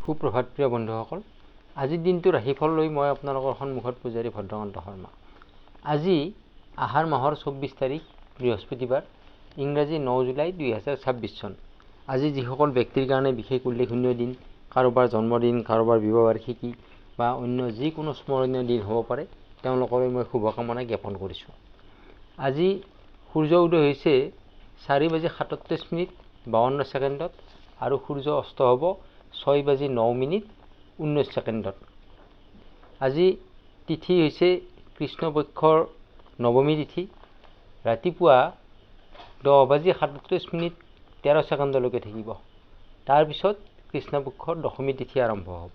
সুপ্ৰভাত প্ৰিয় বন্ধুসকল, আজিৰ দিনটোৰ ৰাশিফল লৈ মই আপোনালোকৰ সন্মুখত পূজাৰী ভদ্ৰকান্ত শৰ্মা। আজি আহাৰ মাহৰ 24 তাৰিখ বৃহস্পতিবাৰ, ইংৰাজী 9 জুলাই 2026 চন। আজি যিসকল ব্যক্তিৰ কাৰণে বিশেষ উল্লেখনীয় দিন, কাৰোবাৰ জন্মদিন, কাৰোবাৰ বিবাহবাৰ্ষিকী বা অন্য যিকোনো স্মৰণীয় দিন হ'ব পাৰে, তেওঁলোকলৈ মই শুভকামনা জ্ঞাপন কৰিছোঁ। আজি সূৰ্য উদয় হৈছে 4:37:52 আৰু সূৰ্য অস্ত হ'ব 6:09:19। আজি তিথি হৈছে কৃষ্ণপক্ষৰ নৱমী তিথি, ৰাতিপুৱা 10:37:13 থাকিব। তাৰপিছত কৃষ্ণপক্ষৰ দশমী তিথি আৰম্ভ হ'ব।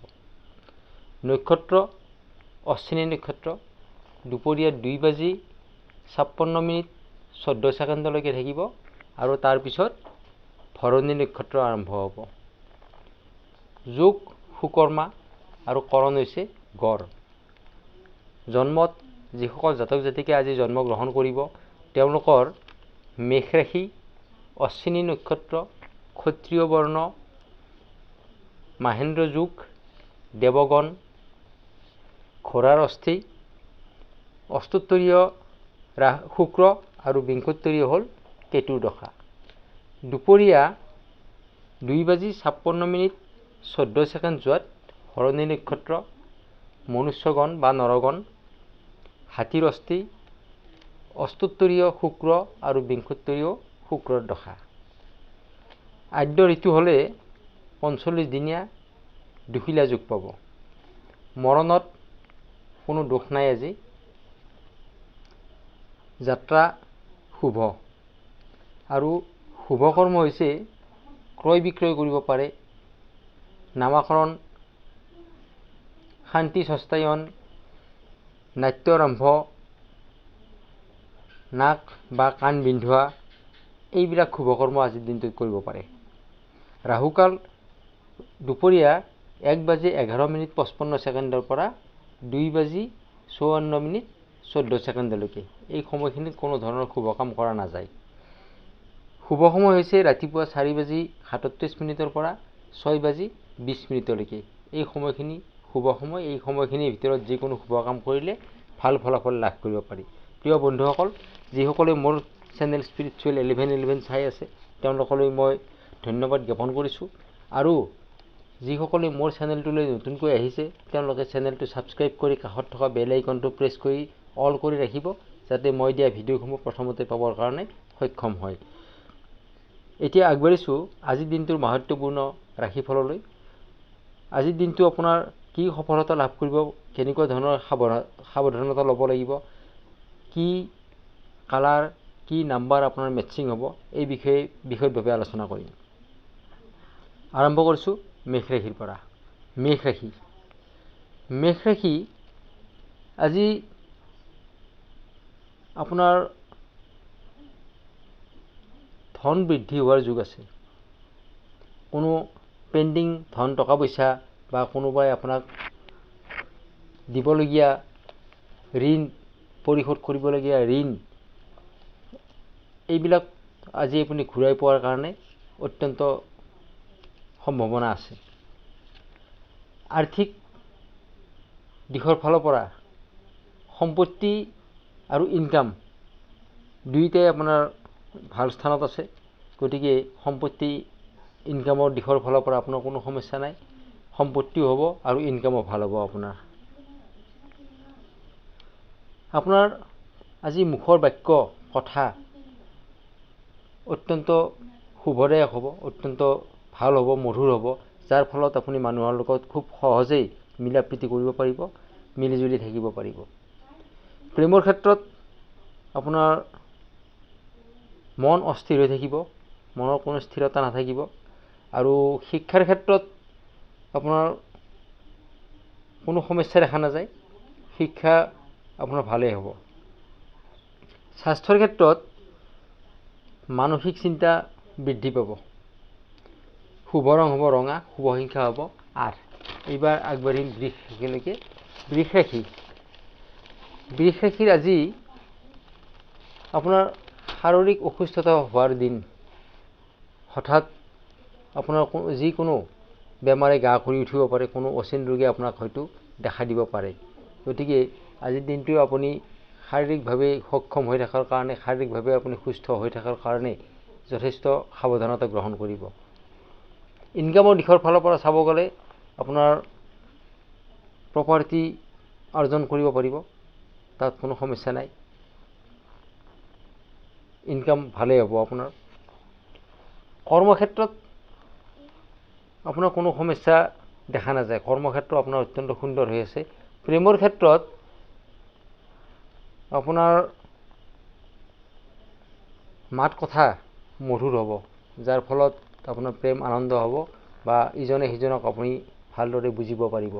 নক্ষত্ৰ অশ্বিনী নক্ষত্ৰ, দুপৰীয়া 2:56:14 থাকিব আৰু তাৰপিছত ভৰণী নক্ষত্ৰ আৰম্ভ হ'ব। যোগ সুকৰ্মা আৰু কৰণ হৈছে গড়। জন্মত যিসকল জাতক জাতিকে আজি জন্মগ্ৰহণ কৰিব, তেওঁলোকৰ মেষ ৰাশি, অশ্বিনী নক্ষত্ৰ, ক্ষত্ৰিয় বৰ্ণ, মাহেন্দ্ৰ যোগ, দেৱগণ, ঘোঁৰাৰ অস্থি, অষ্টোত্তৰীয় শুক্ৰ আৰু বিংশোত্তৰীয় হ'ল কেতুৰ দশা। দুপৰীয়া 2:56:14 যোৱাত ভৰণী নক্ষত্ৰ, মনুষ্যগণ বা নৰগণ, হাতীৰ অস্থি, অষ্টোত্তৰীয় শুক্ৰ আৰু বিংশোত্তৰীয় শুক্ৰৰ দশা। আদ্য ঋতু হ'লে 45 দিনীয়া দুখিলা যোগ পাব। মৰণত কোনো দোষ নাই। আজি যাত্ৰা শুভ আৰু শুভ কৰ্ম হৈছে ক্ৰয় বিক্ৰয় কৰিব পাৰে, নামাকৰণ, শান্তি সস্তায়ন, নাট্যাৰম্ভ, নাক বা কাণ বিন্ধোৱা, এইবিলাক শুভ কৰ্ম আজিৰ দিনটোত কৰিব পাৰে। ৰাহুকাল দুপৰীয়া 1:11:55 পৰা 2:54:14। এই সময়খিনিত কোনো ধৰণৰ শুভ কাম কৰা নাযায়। শুভ সময় হৈছে ৰাতিপুৱা 4:37 পৰা 6:20। এই সময়খিনি শুভ সময়। এই সময়খিনিৰ ভিতৰত যিকোনো শুভ কাম কৰিলে ভাল ফলাফল লাভ কৰিব পাৰি। প্ৰিয় বন্ধুসকল, যিসকলে মোৰ চেনেল স্পিৰিচুৱেল 1111 চাই আছে, তেওঁলোকলৈ মই ধন্যবাদ জ্ঞাপন কৰিছোঁ। আৰু যিসকলে মোৰ চেনেলটোলৈ নতুনকৈ আহিছে, তেওঁলোকে চেনেলটো ছাবস্ক্ৰাইব কৰি কাষত থকা বেল আইকনটো প্ৰেছ কৰি অল কৰি ৰাখিব, যাতে মই দিয়া ভিডিঅ'সমূহ প্ৰথমতে পাবৰ কাৰণে সক্ষম হয়। এতিয়া আগবাঢ়িছোঁ আজিৰ দিনটোৰ মহত্বপূৰ্ণ ৰাশিফললৈ। আজিৰ দিনটো আপোনাৰ কি সফলতা লাভ কৰিব, কেনেকুৱা ধৰণৰ সাৱধানতা ল'ব লাগিব, কি কালাৰ, কি নাম্বাৰ আপোনাৰ মেটচিং হ'ব, এই বিষয়ে বিশদভাৱে আলোচনা কৰিম। আৰম্ভ কৰিছোঁ মেষ ৰাশিৰ পৰা। মেষ ৰাশি আজি আপোনাৰ ধন বৃদ্ধি হোৱাৰ যুগ আছে। কোনো পেণ্ডিং ধন টকা পইচা বা কোনোবাই আপোনাক দিবলগীয়া ঋণ, পৰিশোধ কৰিবলগীয়া ঋণ, এইবিলাক আজি আপুনি ঘূৰাই পোৱাৰ কাৰণে অত্যন্ত সম্ভাৱনা আছে। আৰ্থিক দিশৰ ফালৰ পৰা সম্পত্তি আৰু ইনকাম দুয়োটাই আপোনাৰ ভাল স্থানত আছে। গতিকে সম্পত্তি ইনকামৰ দিশৰ ফালৰ পৰা আপোনাৰ কোনো সমস্যা নাই। সম্পত্তিও হ'ব আৰু ইনকামো ভাল হ'ব। আপোনাৰ আজি মুখৰ বাক্য, কথা অত্যন্ত শুভদায়ক হ'ব, অত্যন্ত ভাল হ'ব, মধুৰ হ'ব, যাৰ ফলত আপুনি মানুহৰ লগত খুব সহজেই মিলা প্ৰীতি কৰিব পাৰিব, মিলিজুলি থাকিব পাৰিব। প্ৰেমৰ ক্ষেত্ৰত আপোনাৰ মন অস্থিৰ হৈ থাকিব, মনৰ কোনো স্থিৰতা নাথাকিব। আৰু শিক্ষাৰ ক্ষেত্ৰত আপোনাৰ কোনো সমস্যা দেখা নাযায়, শিক্ষা আপোনাৰ ভালেই হ'ব। স্বাস্থ্যৰ ক্ষেত্ৰত মানসিক চিন্তা বৃদ্ধি পাব। শুভ ৰং হ'ব ৰঙা, শুভ সংখ্যা হ'ব 8। এইবাৰ আগবাঢ়িম বৃষ ৰাশিলৈকে। বৃষ ৰাশিৰ আজি আপোনাৰ শাৰীৰিক অসুস্থতা হোৱাৰ দিন। হঠাৎ আপোনাৰ যিকোনো বেমাৰে গা কৰি উঠিব পাৰে, কোনো অচিন ৰোগে আপোনাক হয়তো দেখা দিব পাৰে। গতিকে আজিৰ দিনটো আপুনি শাৰীৰিকভাৱে সক্ষম হৈ থকাৰ কাৰণে, শাৰীৰিকভাৱে আপুনি সুস্থ হৈ থকাৰ কাৰণে যথেষ্ট সাৱধানতা গ্ৰহণ কৰিব। ইনকামৰ দিশৰ ফালৰ পৰা চাব গ'লে আপোনাৰ প্ৰপাৰ্টি অৰ্জন কৰিব পাৰিব, তাত কোনো সমস্যা নাই, ইনকাম ভালেই হ'ব আপোনাৰ। কৰ্মক্ষেত্ৰত আপোনাৰ কোনো সমস্যা দেখা নাযায়, কৰ্মক্ষেত্ৰ আপোনাৰ অত্যন্ত সুন্দৰ হৈ আছে। প্ৰেমৰ ক্ষেত্ৰত আপোনাৰ মাত কথা মধুৰ হ'ব, যাৰ ফলত আপোনাৰ প্ৰেম আনন্দ হ'ব বা ইজনে সিজনক আপুনি ভালদৰে বুজিব পাৰিব,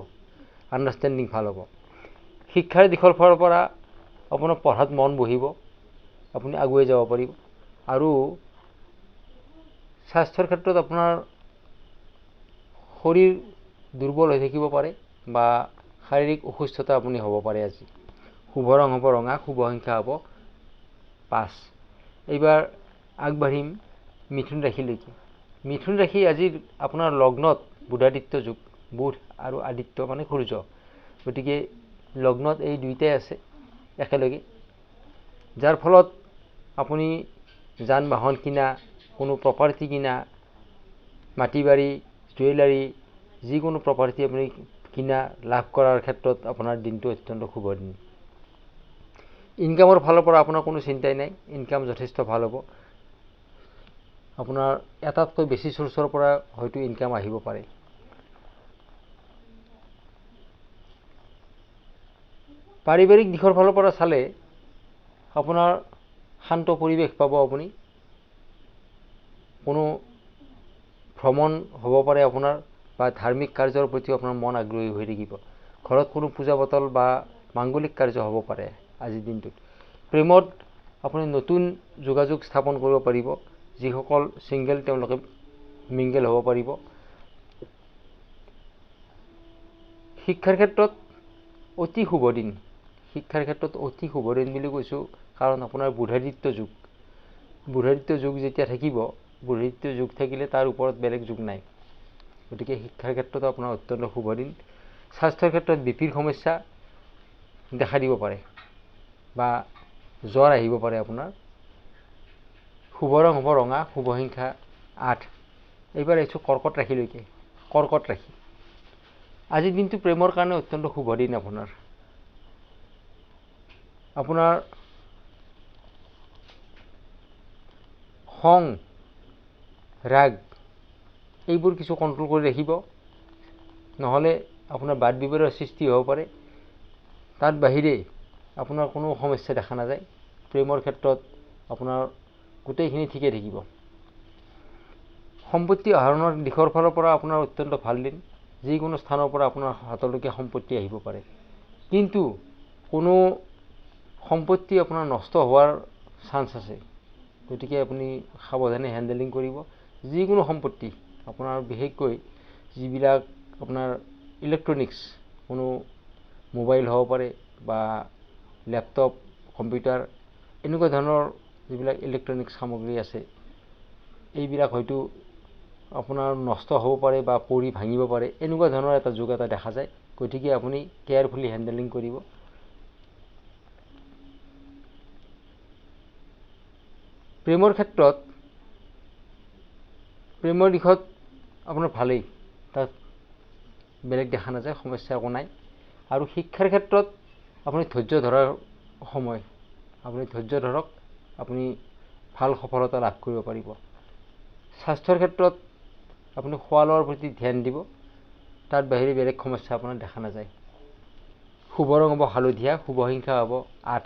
আণ্ডাৰষ্টেণ্ডিং ভাল হ'ব। শিক্ষাৰ দিশৰ ফালৰ পৰা আপোনাৰ পঢ়াত মন বহিব, আপুনি আগুৱাই যাব পাৰিব। আৰু স্বাস্থ্যৰ ক্ষেত্ৰত আপোনাৰ শৰীৰ দুৰ্বল হৈ থাকিব পাৰে বা শাৰীৰিক অসুস্থতা আপুনি হ'ব পাৰে। আজি শুভ ৰং হ'ব ৰঙা, শুভ সংখ্যা হ'ব 5। এইবাৰ আগবাঢ়িম মিথুন ৰাশিলৈকে। মিথুন ৰাশি আজিৰ আপোনাৰ লগ্নত বুধাদিত্য যুগ, বুধ আৰু আদিত্য মানে সূৰ্য, গতিকে লগ্নত এই দুইটাই আছে একেলগে, যাৰ ফলত আপুনি যান বাহন কিনা, কোনো প্ৰপাৰ্টি কিনা, মাটি বাৰী, জুৱেলাৰী, যিকোনো প্ৰপাৰ্টি আপুনি কিনা লাভ কৰাৰ ক্ষেত্ৰত আপোনাৰ দিনটো অত্যন্ত শুভ দিন। ইনকামৰ ফালৰ পৰা আপোনাৰ কোনো চিন্তাই নাই, ইনকাম যথেষ্ট ভাল হ'ব। আপোনাৰ এটাতকৈ বেছি চ'ৰ্চৰ পৰা হয়তো ইনকাম আহিব পাৰে। পাৰিবাৰিক দিশৰ ফালৰ পৰা চালে আপোনাৰ শান্ত পৰিৱেশ পাব আপুনি, কোনো ভ্ৰমণ হ'ব পাৰে আপোনাৰ বা ধাৰ্মিক কাৰ্যৰ প্ৰতি আপোনাৰ মন আগ্ৰহী হৈ থাকিব। ঘৰত কোনো পূজা পাতল বা মাংগলিক কাৰ্য হ'ব পাৰে আজিৰ দিনটোত। প্ৰেমত আপুনি নতুন যোগাযোগ স্থাপন কৰিব পাৰিব, যিসকল ছিংগল তেওঁলোকে মিংগল হ'ব পাৰিব। শিক্ষাৰ ক্ষেত্ৰত অতি শুভ দিন, শিক্ষাৰ ক্ষেত্ৰত অতি শুভ দিন বুলি কৈছোঁ কাৰণ আপোনাৰ বুধাদিত্য যুগ, বুধাদিত্য যুগ যেতিয়া থাকিব, বুধাদিত্য যুগ থাকিলে তাৰ ওপৰত বেলেগ যুগ নাই, গতিকে শিক্ষাৰ ক্ষেত্ৰত আপোনাৰ অত্যন্ত শুভ দিন। স্বাস্থ্যৰ ক্ষেত্ৰত বিপিৰ সমস্যা দেখা দিব পাৰে বা জ্বৰ আহিব পাৰে আপোনাৰ। শুভ ৰং হ'ব ৰঙা, শুভ সংখ্যা 8। এইবাৰ আহিছোঁ কৰ্কট ৰাশিলৈকে। কৰ্কট ৰাশি আজিৰ দিনটো প্ৰেমৰ কাৰণে অত্যন্ত শুভ দিন। আপোনাৰ খং, ৰাগ এইবোৰ কিছু কণ্ট্ৰল কৰি ৰাখিব, নহ'লে আপোনাৰ বাদ বিবাদৰ সৃষ্টি হ'ব পাৰে। তাত বাহিৰে আপোনাৰ কোনো সমস্যা দেখা নাযায়। প্ৰেমৰ ক্ষেত্ৰত আপোনাৰ গোটেইখিনি ঠিকে থাকিব। সম্পত্তি আহৰণৰ দিশৰ ফালৰ পৰা আপোনাৰ অত্যন্ত ভাল দিন, যিকোনো স্থানৰ পৰা আপোনাৰ হাতলৈকে সম্পত্তি আহিব পাৰে, কিন্তু কোনো সম্পত্তি আপোনাৰ নষ্ট হোৱাৰ চান্স আছে, গতিকে আপুনি সাৱধানে হেণ্ডেলিং কৰিব। যিকোনো সম্পত্তি আপোনাৰ, বিশেষকৈ যিবিলাক আপোনাৰ ইলেক্ট্ৰনিক্স, কোনো মোবাইল হ'ব পাৰে বা লেপটপ, কম্পিউটাৰ, এনেকুৱা ধৰণৰ যিবিলাক ইলেক্ট্ৰনিক্স সামগ্ৰী আছে, এইবিলাক হয়তো আপোনাৰ নষ্ট হ'ব পাৰে বা পৰি ভাঙিব পাৰে, এনেকুৱা ধৰণৰ এটা যুগ এটা দেখা যায়, গতিকে আপুনি কেয়াৰফুলি হেণ্ডেলিং কৰিব। প্ৰেমৰ ক্ষেত্ৰত, প্ৰেমৰ দিশত আপোনাৰ ভালেই, তাত বেলেগ দেখা নাযায়, সমস্যা একো নাই। আৰু শিক্ষাৰ ক্ষেত্ৰত আপুনি ধৈৰ্য ধৰাৰ সময়, আপুনি ধৈৰ্য ধৰক, আপুনি ভাল সফলতা লাভ কৰিব পাৰিব। স্বাস্থ্যৰ ক্ষেত্ৰত আপুনি খোৱা লোৱাৰ প্ৰতি ধ্যান দিব, তাত বাহিৰে বেলেগ সমস্যা আপোনাৰ দেখা নাযায়। শুভ ৰং হ'ব হালধীয়া, শুভ সংখ্যা হ'ব 8।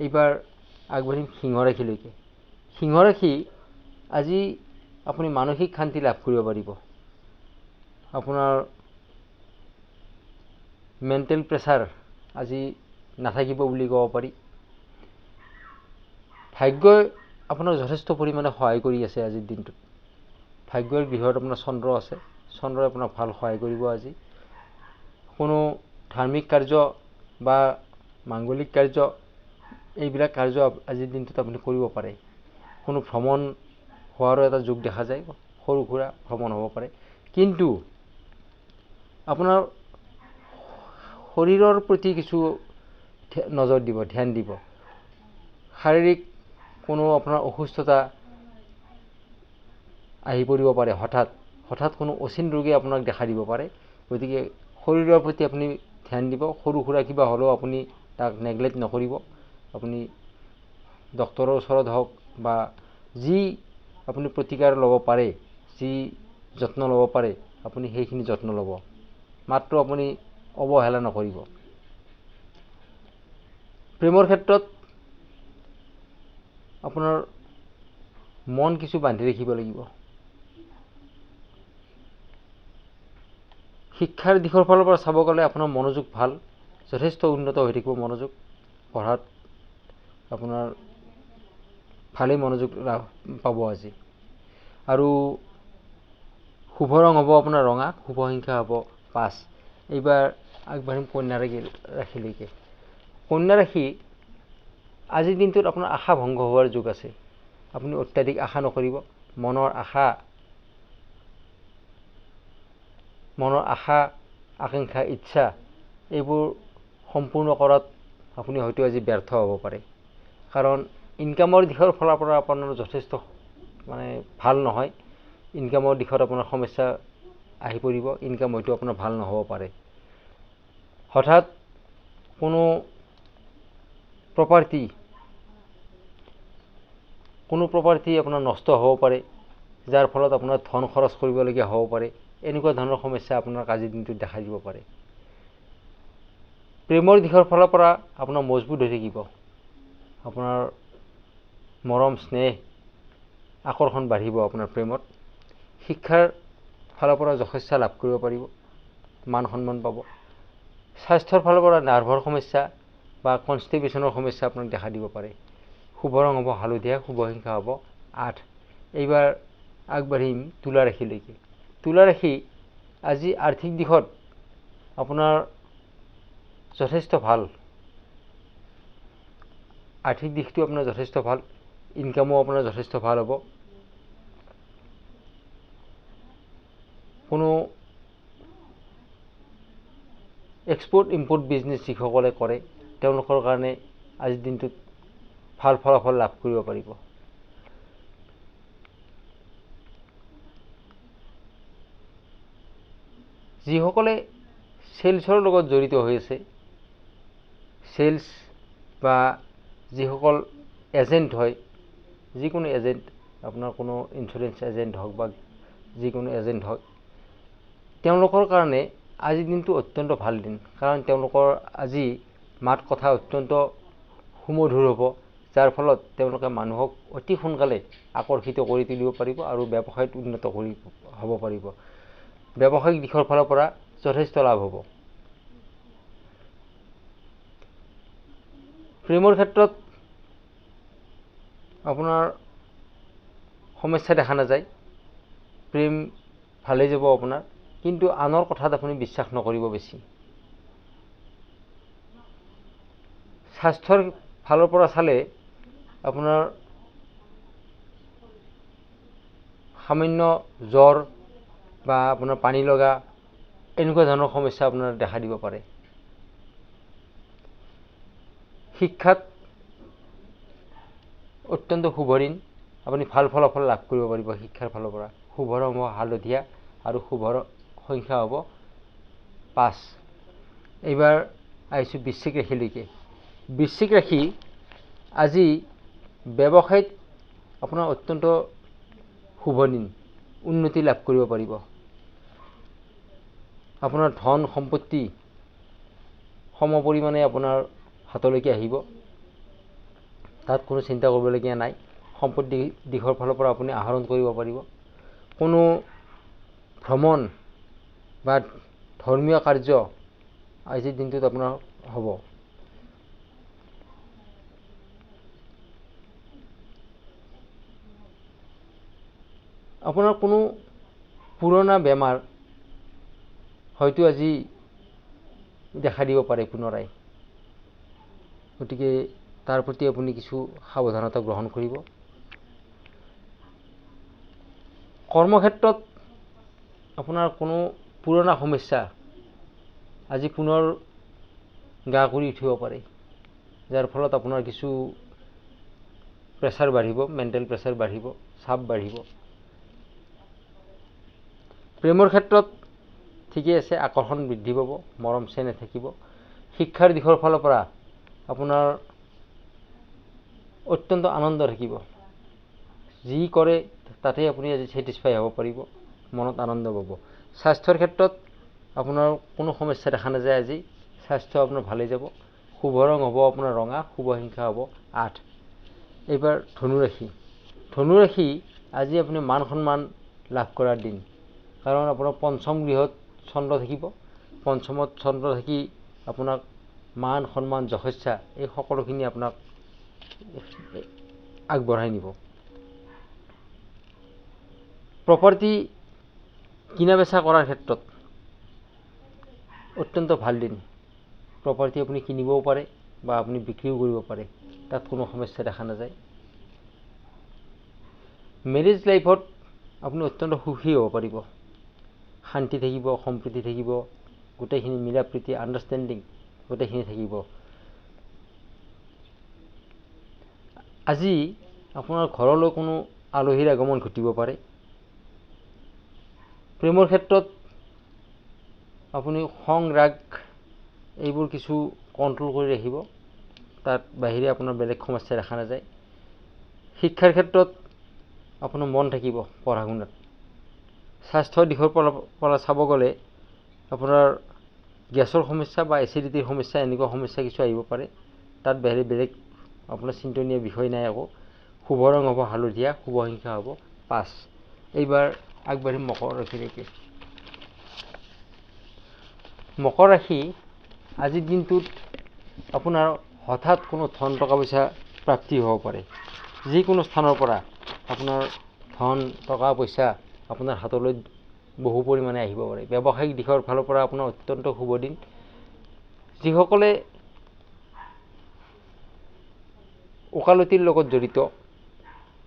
এইবাৰ আগবাঢ়িম সিংহ ৰাশিলৈকে। সিংহ ৰাশি আজি আপুনি মানসিক শান্তি লাভ কৰিব পাৰিব। আপোনাৰ মেণ্টেল প্ৰেছাৰ আজি নাথাকিব বুলি ক'ব পাৰি। ভাগ্যই আপোনাক যথেষ্ট পৰিমাণে সহায় কৰি আছে আজিৰ দিনটোত। ভাগ্যৰ গৃহত আপোনাৰ চন্দ্ৰ আছে, চন্দ্ৰই আপোনাক ভাল সহায় কৰিব আজি। কোনো ধাৰ্মিক কাৰ্য বা মাংগলিক কাৰ্য, এইবিলাক কাৰ্য আজিৰ দিনটোত আপুনি কৰিব পাৰে। কোনো ভ্ৰমণ হোৱাৰো এটা যোগ দেখা যায়, সৰু সুৰা ভ্ৰমণ হ'ব পাৰে, কিন্তু আপোনাৰ শৰীৰৰ প্ৰতি কিছু নজৰ দিব, ধ্যান দিব। শাৰীৰিক কোনো আপোনাৰ অসুস্থতা আহি পৰিব পাৰে, হঠাৎ কোনো অচিন ৰোগে আপোনাক দেখা দিব পাৰে। গতিকে শৰীৰৰ প্ৰতি আপুনি ধ্যান দিব। সৰু সুৰা কিবা হ'লেও আপুনি তাক নেগলেক্ট নকৰিব। আপুনি ডক্তৰৰ ওচৰত হওক বা যি আপুনি প্ৰতিকাৰ ল'ব পাৰে, যি যত্ন ল'ব পাৰে, আপুনি সেইখিনি যত্ন ল'ব। মাত্ৰ আপুনি অৱহেলা নকৰিব। প্ৰেমৰ ক্ষেত্ৰত আপোনাৰ মন কিছু বান্ধি ৰাখিব লাগিব। শিক্ষাৰ দিশৰ ফালৰ পৰা চাব গ'লে আপোনাৰ মনোযোগ ভাল, যথেষ্ট উন্নত হৈ থাকিব মনোযোগ। পঢ়াত আপোনাৰ ভালেই মনোযোগ পাব আজি। আৰু শুভ ৰং হ'ব আপোনাৰ ৰঙা, শুভ সংখ্যা হ'ব 5। এইবাৰ আগবাঢ়িম কন্যা ৰাশিলৈকে। কন্যা ৰাশি আজিৰ দিনটোত আপোনাৰ আশা ভংগ হোৱাৰ যোগ আছে। আপুনি অত্যাধিক আশা নকৰিব। মনৰ আশা আকাংক্ষা ইচ্ছা এইবোৰ সম্পূৰ্ণ কৰাত আপুনি হয়তো আজি ব্যৰ্থ হ'ব পাৰে। কাৰণ ইনকামৰ দিশৰ ফালৰ পৰা আপোনাৰ যথেষ্ট ভাল নহয়। ইনকামৰ দিশত আপোনাৰ সমস্যা আহি পৰিব। ইনকাম হয়তো আপোনাৰ ভাল নহ'ব পাৰে। হঠাৎ কোনো প্ৰপাৰ্টি আপোনাৰ নষ্ট হ'ব পাৰে, যাৰ ফলত আপোনাৰ ধন খৰচ কৰিবলগীয়া হ'ব পাৰে। এনেকুৱা ধৰণৰ সমস্যা আপোনাক আজিৰ দিনটোত দেখা দিব পাৰে। প্ৰেমৰ দিশৰ ফালৰ পৰা আপোনাৰ মজবুত হৈ থাকিব। আপোনাৰ মৰম স্নেহ আকৰ্ষণ বাঢ়িব আপোনাৰ প্ৰেমত। শিক্ষাৰ ফালৰ পৰা যথেষ্ট লাভ কৰিব পাৰিব, মান সন্মান পাব। স্বাস্থ্যৰ ফালৰ পৰা নাৰ্ভৰ সমস্যা বা কনষ্টিপেশ্যনৰ সমস্যা আপোনাক দেখা দিব পাৰে। শুভ ৰং হ'ব হালধীয়া, শুভ সংখ্যা হ'ব 8। এইবাৰ আগবাঢ়িম তুলা ৰাশিলৈকে। তুলা ৰাশি আজি আৰ্থিক দিশত আপোনাৰ যথেষ্ট ভাল। আৰ্থিক দিশটো আপোনাৰ যথেষ্ট ভাল। ইনকামো আপোনাৰ যথেষ্ট ভাল হ'ব। কোনো এক্সপৰ্ট ইম্পৰ্ট বিজনেছ যিসকলে কৰে তেওঁলোকৰ কাৰণে আজিৰ দিনটোত ভাল ফলাফল লাভ কৰিব পাৰিব। যিসকলে চেলছৰ লগত জড়িত হৈ আছে, চেলছ বা যিসকল এজেণ্ট হয়, যিকোনো এজেণ্ট, আপোনাৰ কোনো ইঞ্চুৰেঞ্চ এজেণ্ট হওক বা যিকোনো এজেণ্ট হওক, তেওঁলোকৰ কাৰণে আজিৰ দিনটো অত্যন্ত ভাল দিন। কাৰণ তেওঁলোকৰ আজি মাত কথা অত্যন্ত সুমধুৰ হ'ব, যাৰ ফলত তেওঁলোকে মানুহক অতি সোনকালে আকৰ্ষিত কৰি তুলিব পাৰিব আৰু ব্যৱসায়ত উন্নত হ'ব পাৰিব। ব্যৱসায়িক দিশৰ ফালৰ পৰা যথেষ্ট লাভ হ'ব। প্ৰেমৰ ক্ষেত্ৰত আপোনাৰ সমস্যা দেখা নাযায়। প্ৰেম ভালেই যাব আপোনাৰ, কিন্তু আনৰ কথাত আপুনি বিশ্বাস নকৰিব বেছি। স্বাস্থ্যৰ ফালৰ পৰা চালে আপোনাৰ সামান্য জ্বৰ বা আপোনাৰ পানী লগা এনেকুৱা ধৰণৰ সমস্যা আপোনাৰ দেখা দিব পাৰে। শিক্ষাত অত্যন্ত শুভ দিন। আপুনি ভাল ফলাফল লাভ কৰিব পাৰিব শিক্ষাৰ ফালৰ পৰা। শুভ ৰং হ'ব হালধীয়া আৰু শুভ সংখ্যা হ'ব 5। এইবাৰ আহিছোঁ বৃশ্চিক ৰাশিলৈকে। বৃশ্চিক ৰাশি আজি ব্যৱসায়ত আপোনাৰ অত্যন্ত শুভ দিন, উন্নতি লাভ কৰিব পাৰিব। আপোনাৰ ধন সম্পত্তি সম পৰিমাণে আপোনাৰ হাতলৈকে আহিব, তাত কোনো চিন্তা কৰিবলগীয়া নাই। সম্পত্তি দিশৰ ফালৰ পৰা আপুনি আহৰণ কৰিব পাৰিব। কোনো ভ্ৰমণ বা ধৰ্মীয় কাৰ্য আজিৰ দিনটোত আপোনাৰ হ'ব। আপোনাৰ কোনো পুৰণা বেমাৰ হয়তো আজি দেখা দিব পাৰে পুনৰাই। গতিকে তাৰ প্ৰতি আপুনি কিছু সাৱধানতা গ্ৰহণ কৰিব। কৰ্মক্ষেত্ৰত আপোনাৰ কোনো পুৰণা সমস্যা আজি পুনৰ গা কৰি উঠিব পাৰে, যাৰ ফলত আপোনাৰ কিছু প্ৰেছাৰ বাঢ়িব, মেণ্টেল প্ৰেছাৰ বাঢ়িব, চাপ বাঢ়িব। প্ৰেমৰ ক্ষেত্ৰত ঠিকেই আছে, আকৰ্ষণ বৃদ্ধি পাব, মৰম চেনেহ থাকিব। শিক্ষাৰ দিশৰ ফালৰ পৰা আপোনাৰ অত্যন্ত আনন্দ থাকিব, যি কৰে তাতে আপুনি আজি ছেটিছফাই হ'ব পাৰিব, মনত আনন্দ পাব। স্বাস্থ্যৰ ক্ষেত্ৰত আপোনাৰ কোনো সমস্যা দেখা নাযায়, আজি স্বাস্থ্য আপোনাৰ ভালেই যাব। শুভ ৰং হ'ব আপোনাৰ ৰঙা, শুভ সংখ্যা হ'ব 8। এইবাৰ ধনুৰাশি। ধনুৰাশি আজি আপুনি মান সন্মান লাভ কৰাৰ দিন, কাৰণ আপোনাৰ পঞ্চম গৃহত চন্দ্ৰ থাকিব। পঞ্চমত চন্দ্ৰ থাকি আপোনাক মান সন্মান যশস্যা এই সকলোখিনি আপোনাক আগবঢ়াই নিব। প্ৰপাৰ্টি কিনা বেচা কৰাৰ ক্ষেত্ৰত অত্যন্ত ভাল দিন। প্ৰপাৰ্টি আপুনি কিনিবও পাৰে বা আপুনি বিক্ৰীও কৰিব পাৰে, তাত কোনো সমস্যা দেখা নাযায়। মেৰেজ লাইফত আপুনি অত্যন্ত সুখী হ'ব পাৰিব, শান্তি থাকিব, সম্প্ৰীতি থাকিব, গোটেইখিনি মিলা প্ৰীতি আণ্ডাৰষ্টেণ্ডিং গোটেইখিনি থাকিব। আজি আপোনাৰ ঘৰলৈ কোনো আলহীৰ আগমন ঘটিব পাৰে। প্ৰেমৰ ক্ষেত্ৰত আপুনি খং ৰাগ এইবোৰ কিছু কণ্ট্ৰল কৰি ৰাখিব, তাত বাহিৰে আপোনাৰ বেলেগ সমস্যা দেখা নাযায়। শিক্ষাৰ ক্ষেত্ৰত আপোনাৰ মন থাকিব পঢ়া শুনাত। স্বাস্থ্যৰ দিশৰ পৰা চাব গ'লে আপোনাৰ গেছৰ সমস্যা বা এচিডিটিৰ সমস্যা এনেকুৱা সমস্যা কিছু আহিব পাৰে, তাত বাহিৰে বেলেগ আপোনাৰ চিন্তনীয় বিষয় নাই একো। শুভ ৰং হ'ব হালধীয়া, শুভ সংখ্যা হ'ব 5। এইবাৰ আগবাঢ়িম মকৰ ৰাশিলৈকে। মকৰ ৰাশি আজিৰ দিনটোত আপোনাৰ হঠাৎ কোনো ধন টকা পইচা প্ৰাপ্তি হ'ব পাৰে। যিকোনো স্থানৰ পৰা আপোনাৰ ধন টকা পইচা আপোনাৰ হাতলৈ বহু পৰিমাণে আহিব পাৰে। ব্যৱসায়িক দিশৰ ফালৰ পৰা আপোনাৰ অত্যন্ত শুভ দিন। যিসকলে ওকালতিৰ লগত জড়িত,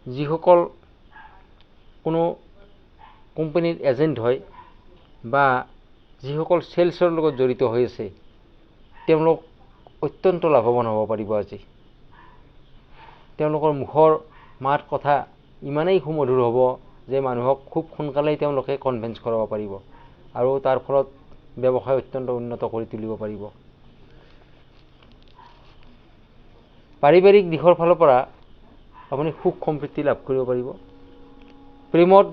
যিসকল কোনো কোম্পানীৰ এজেণ্ট হয় বা যিসকল চেলছৰ লগত জড়িত হৈ আছে, তেওঁলোক অত্যন্ত লাভৱান হ'ব পাৰিব আজি। তেওঁলোকৰ মুখৰ মাত কথা ইমানেই সুমধুৰ হ'ব যে মানুহক খুব সোনকালেই তেওঁলোকে কনভিন্স কৰাব পাৰিব আৰু তাৰ ফলত ব্যৱসায় অত্যন্ত উন্নত কৰি তুলিব পাৰিব। পাৰিবাৰিক দিশৰ ফালৰ পৰা আপুনি সুখ সম্প্ৰীতি লাভ কৰিব পাৰিব। প্ৰেমত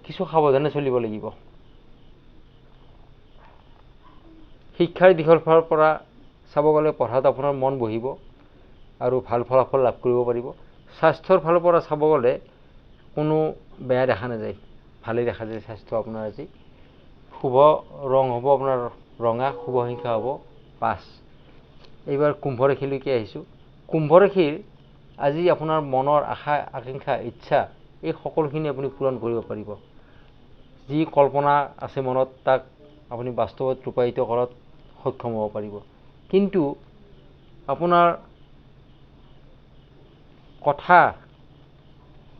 কিছু সাৱধানে চলিব লাগিব। শিক্ষাৰ দিশৰ ফালৰ পৰা চাব গ'লে পঢ়াত আপোনাৰ মন বহিব আৰু ভাল ফলাফল লাভ কৰিব পাৰিব। স্বাস্থ্যৰ ফালৰ পৰা চাব গ'লে কোনো বেয়া দেখা নাযায়, ভালেই দেখা যায় স্বাস্থ্য আপোনাৰ আজি। শুভ ৰং হ'ব আপোনাৰ ৰঙা, শুভ সংখ্যা হ'ব 5। এইবাৰ কুম্ভ ৰাশিলৈকে আহিছোঁ। কুম্ভ ৰাশিৰ আজি আপোনাৰ মনৰ আশা আকাংক্ষা ইচ্ছা এই সকলোখিনি আপুনি পূৰণ কৰিব পাৰিব। যি কল্পনা আছে মনত তাক আপুনি বাস্তৱত ৰূপায়িত কৰাত সক্ষম হ'ব পাৰিব। কিন্তু আপোনাৰ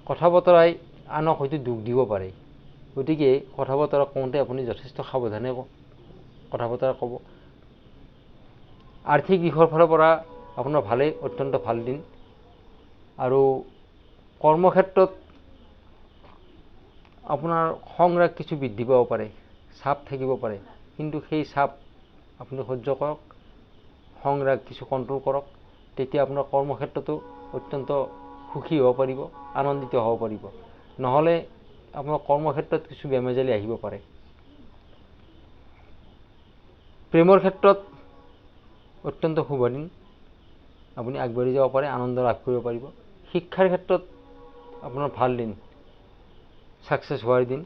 কথা বতৰাই আনক হয়তো দুখ দিব পাৰে, গতিকে কথা বতৰা কওঁতে আপুনি যথেষ্ট সাৱধানে কথা বতৰা ক'ব। আৰ্থিক দিশৰ ফালৰ পৰা আপোনাৰ ভালেই, অত্যন্ত ভাল দিন। আৰু কৰ্মক্ষেত্ৰত আপোনাৰ খং ৰাগ কিছু বৃদ্ধি পাব পাৰে, চাপ থাকিব পাৰে, কিন্তু সেই চাপ আপুনি সহ্য কৰক, খং ৰাগ কিছু কণ্ট্ৰল কৰক, তেতিয়া আপোনাৰ কৰ্মক্ষেত্ৰতো অত্যন্ত সুখী হ'ব পাৰিব, আনন্দিত হ'ব পাৰিব। নহ'লে আপোনাৰ কৰ্মক্ষেত্ৰত কিছু বেমেজালি আহিব পাৰে। প্ৰেমৰ ক্ষেত্ৰত অত্যন্ত শুভ দিন, আপুনি আগবাঢ়ি যাব পাৰে, আনন্দ লাভ কৰিব পাৰিব। শিক্ষাৰ ক্ষেত্ৰত আপোনাৰ ভাল দিন, ছাকচেছ হোৱাৰ দিন।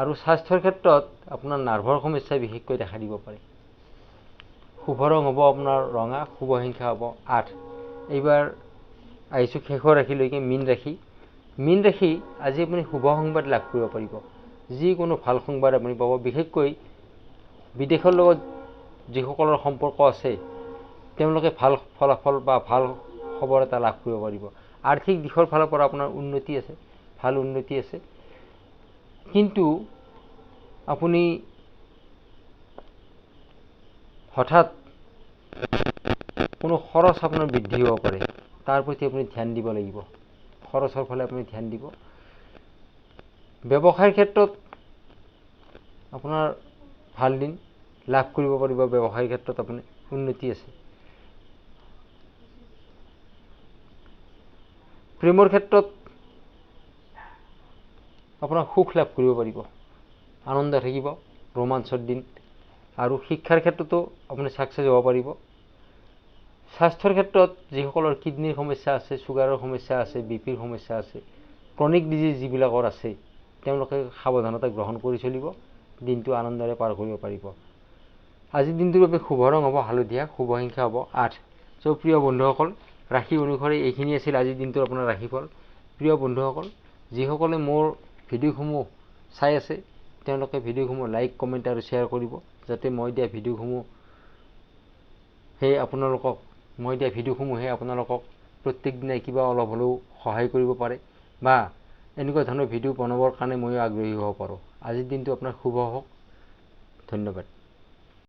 আৰু স্বাস্থ্যৰ ক্ষেত্ৰত আপোনাৰ নাৰ্ভৰ সমস্যাই বিশেষকৈ দেখা দিব পাৰে। শুভ ৰং হ'ব আপোনাৰ ৰঙা, শুভ সংখ্যা হ'ব 8। এইবাৰ আহিছোঁ শেষৰ ৰাশিলৈকে, মীন ৰাশি। মীন ৰাশি আজি আপুনি শুভ সংবাদ লাভ কৰিব পাৰিব, যিকোনো ভাল সংবাদ আপুনি পাব। বিশেষকৈ বিদেশৰ লগত যিসকলৰ সম্পৰ্ক আছে তেওঁলোকে ভাল ফলাফল বা ভাল খবৰ এটা লাভ কৰিব পাৰিব। আৰ্থিক দিশৰ ফালৰ পৰা আপোনাৰ উন্নতি আছে, ভাল উন্নতি আছে। কিন্তু আপুনি হঠাৎ কোনো খৰচ আপোনাৰ বৃদ্ধি হ'ব পাৰে, তাৰ প্ৰতি আপুনি ধ্যান দিব লাগিব। খৰচৰ ফালে আপুনি ধ্যান দিব। ব্যৱসায়ৰ ক্ষেত্ৰত আপোনাৰ ভাল দিন, লাভ কৰিব পাৰিব। ব্যৱসায়ৰ ক্ষেত্ৰত আপুনি উন্নতি আছে। প্ৰেমৰ ক্ষেত্ৰত আপোনাৰ সুখ লাভ কৰিব পাৰিব, আনন্দ থাকিব, ৰোমাঞ্চৰ দিন। আৰু শিক্ষাৰ ক্ষেত্ৰতো আপুনি ছাকচেছ হ'ব পাৰিব। স্বাস্থ্যৰ ক্ষেত্ৰত যিসকলৰ কিডনীৰ সমস্যা আছে, চুগাৰৰ সমস্যা আছে, বিপিৰ সমস্যা আছে, ক্ৰনিক ডিজিজ যিবিলাকৰ আছে, তেওঁলোকে সাৱধানতা গ্ৰহণ কৰি চলিব, দিনটো আনন্দৰে পাৰ কৰিব পাৰিব। আজিৰ দিনটোৰ বাবে শুভ ৰং হ'ব হালধীয়া, শুভ সংখ্যা হ'ব 8। চ' প্ৰিয় বন্ধুসকল, ৰাশি অনুসৰি এইখিনি আছিল আজিৰ দিনটোৰ আপোনাৰ ৰাশিফল। প্ৰিয় বন্ধুসকল, যিসকলে মোৰ ভিডিঅ'সমূহ চাই আছে, তেওঁলোকে ভিডিঅ'সমূহ লাইক, কমেণ্ট আৰু শ্বেয়াৰ কৰিব, যাতে মই দিয়া ভিডিঅ'সমূহে আপোনালোকক প্ৰত্যেক দিনাই কিবা অলপ হ'লেও সহায় কৰিব পাৰে, বা এনেকুৱা ধৰণৰ ভিডিঅ' বনাবৰ কাৰণে ময়ো আগ্ৰহী হ'ব পাৰোঁ। আজিৰ দিনটো আপোনাৰ শুভ হওক। ধন্যবাদ।